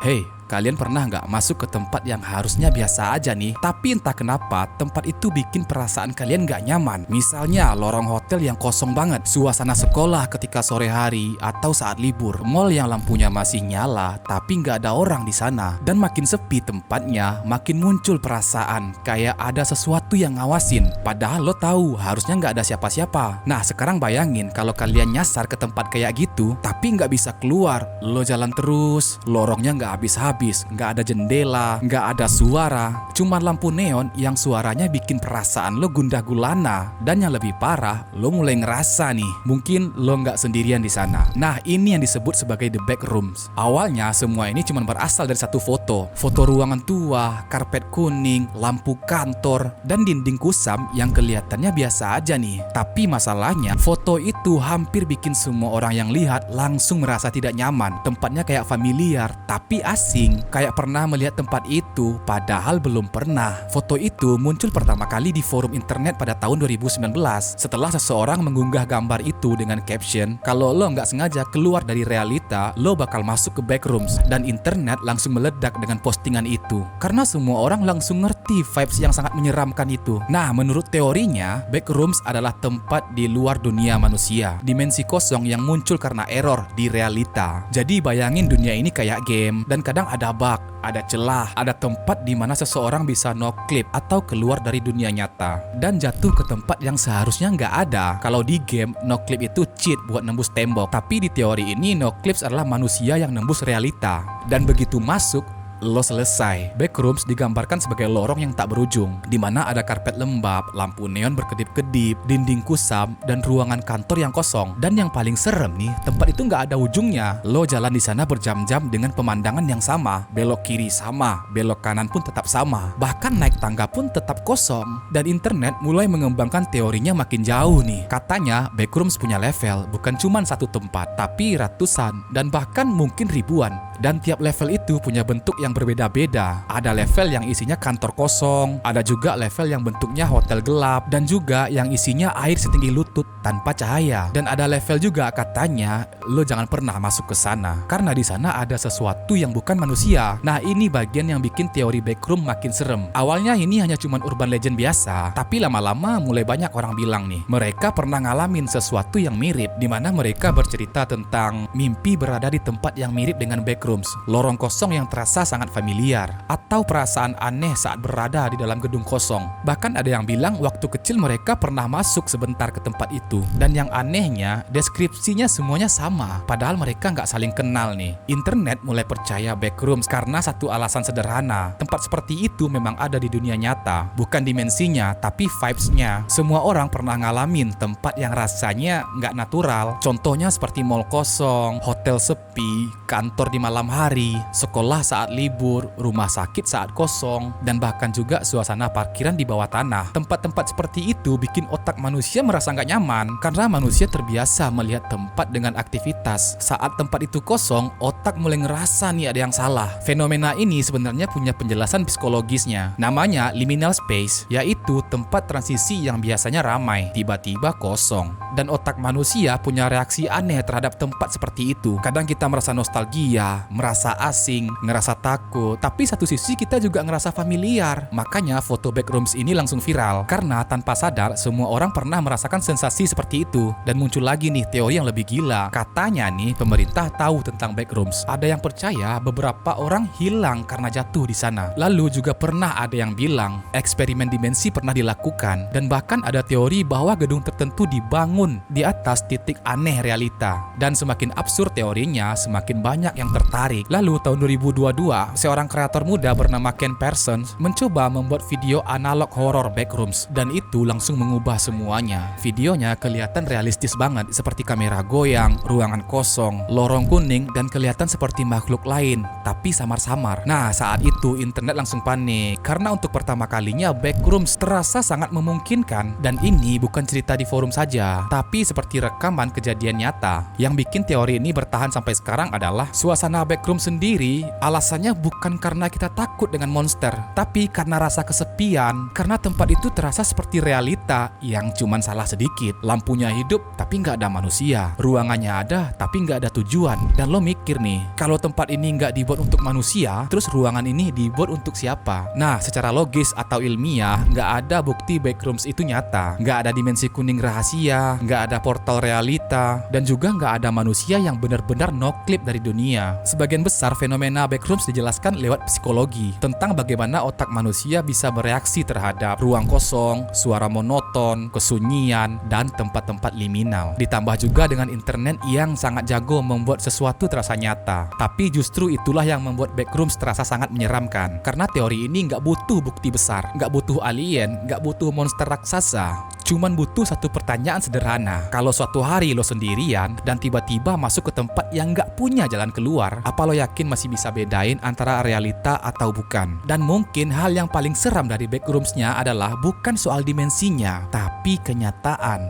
Hei, kalian pernah nggak masuk ke tempat yang harusnya biasa aja nih, tapi entah kenapa tempat itu bikin perasaan kalian nggak nyaman? Misalnya lorong hotel yang kosong banget, suasana sekolah ketika sore hari atau saat libur, mall yang lampunya masih nyala tapi nggak ada orang di sana, dan makin sepi tempatnya, makin muncul perasaan kayak ada sesuatu yang ngawasin. Padahal lo tahu harusnya nggak ada siapa-siapa. Nah sekarang bayangin kalau kalian nyasar ke tempat kayak gitu, tapi nggak bisa keluar. Lo jalan terus, lorongnya nggak habis-habis, nggak ada jendela, nggak ada suara, cuma lampu neon yang suaranya bikin perasaan lo gundah gulana. Dan yang lebih parah, lo mulai ngerasa nih, mungkin lo nggak sendirian di sana. Nah ini yang disebut sebagai the back rooms. Awalnya semua ini cuma berasal dari satu foto ruangan tua, karpet kuning, lampu kantor, dan dinding kusam yang kelihatannya biasa aja nih. Tapi masalahnya, foto itu hampir bikin semua orang yang lihat langsung merasa tidak nyaman. Tempatnya kayak familiar, tapi asing, kayak pernah melihat tempat itu, padahal belum pernah. Foto itu muncul pertama kali di forum internet pada tahun 2019, setelah seseorang mengunggah gambar itu dengan caption, kalau lo nggak sengaja keluar dari realita, lo bakal masuk ke backrooms, dan internet langsung meledak dengan postingan itu, karena semua orang langsung ngerti vibes yang sangat menyeramkan itu. Nah, menurut teorinya, backrooms adalah tempat di luar dunia manusia, dimensi kosong yang muncul karena error di realita. Jadi bayangin dunia ini kayak game, dan kadang ada bug, ada celah, ada tempat di mana seseorang bisa no-clip atau keluar dari dunia nyata dan jatuh ke tempat yang seharusnya nggak ada. Kalau di game, no-clip itu cheat buat nembus tembok, tapi di teori ini no-clips adalah manusia yang nembus realita. Dan begitu masuk, lo selesai. Backrooms digambarkan sebagai lorong yang tak berujung, di mana ada karpet lembab, lampu neon berkedip-kedip, dinding kusam, dan ruangan kantor yang kosong. Dan yang paling serem nih, tempat itu nggak ada ujungnya. Lo jalan di sana berjam-jam dengan pemandangan yang sama, belok kiri sama, belok kanan pun tetap sama, bahkan naik tangga pun tetap kosong. Dan internet mulai mengembangkan teorinya makin jauh nih. Katanya backrooms punya level, bukan cuma satu tempat, tapi ratusan dan bahkan mungkin ribuan. Dan tiap level itu punya bentuk yang berbeda-beda. Ada level yang isinya kantor kosong, ada juga level yang bentuknya hotel gelap, dan juga yang isinya air setinggi lutut tanpa cahaya. Dan ada level juga katanya lo jangan pernah masuk ke sana karena di sana ada sesuatu yang bukan manusia. Nah ini bagian yang bikin teori backroom makin serem. Awalnya ini hanya cuman urban legend biasa, tapi lama-lama mulai banyak orang bilang nih, mereka pernah ngalamin sesuatu yang mirip, dimana mereka bercerita tentang mimpi berada di tempat yang mirip dengan backrooms, lorong kosong yang terasa sangat familiar, atau perasaan aneh saat berada di dalam gedung kosong. Bahkan ada yang bilang waktu kecil mereka pernah masuk sebentar ke tempat itu. Dan yang anehnya, deskripsinya semuanya sama, padahal mereka nggak saling kenal nih. Internet mulai percaya backrooms karena satu alasan sederhana. Tempat seperti itu memang ada di dunia nyata, bukan dimensinya, tapi vibes-nya. Semua orang pernah ngalamin tempat yang rasanya nggak natural. Contohnya seperti mall kosong, hotel sepi, kantor di malam hari, sekolah saat libur, rumah sakit saat kosong, dan bahkan juga suasana parkiran di bawah tanah. Tempat-tempat seperti itu bikin otak manusia merasa nggak nyaman karena manusia terbiasa melihat tempat dengan aktivitas. Saat tempat itu kosong, otak mulai ngerasa nih ada yang salah. Fenomena ini sebenarnya punya penjelasan psikologisnya. Namanya liminal space, yaitu tempat transisi yang biasanya ramai, tiba-tiba kosong. Dan otak manusia punya reaksi aneh terhadap tempat seperti itu. Kadang kita merasa nostalgia, merasa asing, ngerasa takut, tapi satu sisi kita juga ngerasa familiar. Makanya foto backrooms ini langsung viral, karena tanpa sadar semua orang pernah merasakan sensasi seperti itu. Dan muncul lagi nih teori yang lebih gila. Katanya nih pemerintah tahu tentang backrooms. Ada yang percaya beberapa orang hilang karena jatuh di sana. Lalu juga pernah ada yang bilang eksperimen dimensi pernah dilakukan, dan bahkan ada teori bahwa gedung tertentu dibangun di atas titik aneh realita. Dan semakin absurd teorinya, semakin banyak yang tertarik. Lalu tahun 2022, seorang kreator muda bernama Ken Parsons mencoba membuat video analog horror backrooms, dan itu langsung mengubah semuanya. Videonya kelihatan realistis banget, seperti kamera goyang, ruangan kosong, lorong kuning, dan kelihatan seperti makhluk lain, tapi samar-samar. Nah, saat itu internet langsung panik, karena untuk pertama kalinya backrooms terasa sangat memungkinkan. Dan ini bukan cerita di forum saja, tapi seperti rekaman kejadian nyata. Yang bikin teori ini bertahan sampai sekarang adalah suasana backrooms sendiri, alasannya bukan karena kita takut dengan monster, tapi karena rasa kesepian, karena tempat itu terasa seperti realita yang cuman salah sedikit. sedikit. Lampunya hidup tapi nggak ada manusia. Ruangannya ada tapi nggak ada tujuan. Dan lo mikir nih, kalau tempat ini nggak dibuat untuk manusia, terus ruangan ini dibuat untuk siapa? Nah, secara logis atau ilmiah, nggak ada bukti backrooms itu nyata. Nggak ada dimensi kuning rahasia, nggak ada portal realita, dan juga nggak ada manusia yang benar-benar no-clip dari dunia. Sebagian besar fenomena backrooms dijelaskan lewat psikologi, tentang bagaimana otak manusia bisa bereaksi terhadap ruang kosong, suara monoton, kesunyian, dan tempat-tempat liminal. Ditambah juga dengan internet yang sangat jago membuat sesuatu terasa nyata. Tapi justru itulah yang membuat backrooms terasa sangat menyeramkan. Karena teori ini nggak butuh bukti besar, nggak butuh alien, nggak butuh monster raksasa. Cuman butuh satu pertanyaan sederhana. Kalau suatu hari lo sendirian dan tiba-tiba masuk ke tempat yang nggak punya jalan keluar, apa lo yakin masih bisa bedain antara realita atau bukan? Dan mungkin hal yang paling seram dari backroomsnya adalah bukan soal dimensinya, tapi kenyataan.